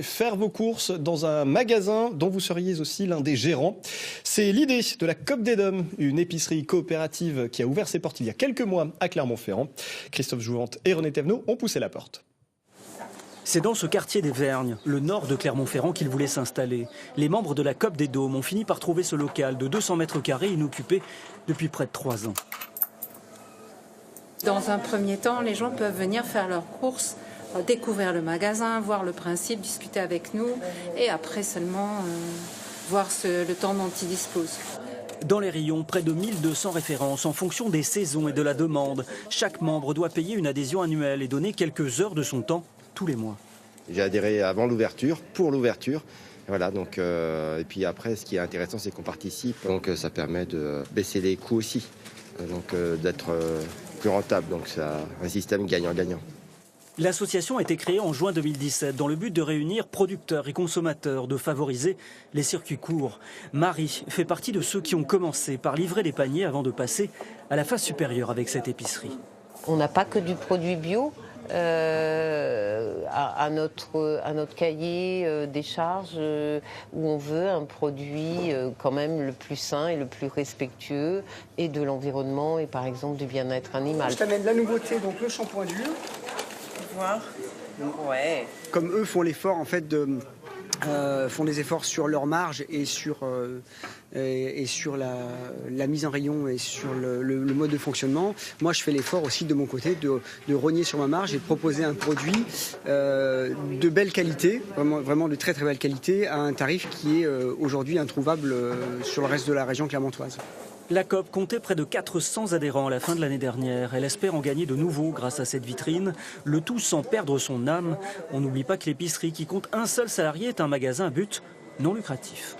faire vos courses dans un magasin dont vous seriez aussi l'un des gérants. C'est l'idée de la COP des Dômes, une épicerie coopérative qui a ouvert ses portes il y a quelques mois à Clermont-Ferrand. Christophe Jouvente et René Thévenot ont poussé la porte. C'est dans ce quartier des Vergnes, le nord de Clermont-Ferrand, qu'ils voulaient s'installer. Les membres de la COP des Dômes ont fini par trouver ce local de 200 mètres carrés inoccupé depuis près de 3 ans. Dans un premier temps, les gens peuvent venir faire leurs courses, découvrir le magasin, voir le principe, discuter avec nous et après seulement voir le temps dont ils disposent. Dans les rayons, près de 1200 références en fonction des saisons et de la demande. Chaque membre doit payer une adhésion annuelle et donner quelques heures de son temps tous les mois. J'ai adhéré avant l'ouverture, pour l'ouverture. Voilà, donc, et puis après, ce qui est intéressant, c'est qu'on participe. Donc ça permet de baisser les coûts aussi, donc d'être plus rentable. Donc c'est un système gagnant-gagnant. L'association a été créée en juin 2017 dans le but de réunir producteurs et consommateurs, de favoriser les circuits courts. Marie fait partie de ceux qui ont commencé par livrer les paniers avant de passer à la phase supérieure avec cette épicerie. On n'a pas que du produit bio. À notre cahier des charges où on veut un produit quand même le plus sain et le plus respectueux et de l'environnement et par exemple du bien-être animal. Je t'amène la nouveauté, donc le shampoing dur. Voir. Ouais. Comme eux font l'effort en fait font des efforts sur leur marge et sur la mise en rayon et sur le mode de fonctionnement. Moi, je fais l'effort aussi de mon côté de rogner sur ma marge et de proposer un produit de belle qualité, vraiment de très très belle qualité, à un tarif qui est aujourd'hui introuvable sur le reste de la région clermontoise. La COP comptait près de 400 adhérents à la fin de l'année dernière. Elle espère en gagner de nouveaux grâce à cette vitrine, le tout sans perdre son âme. On n'oublie pas que l'épicerie qui compte un seul salarié est un magasin à but non lucratif.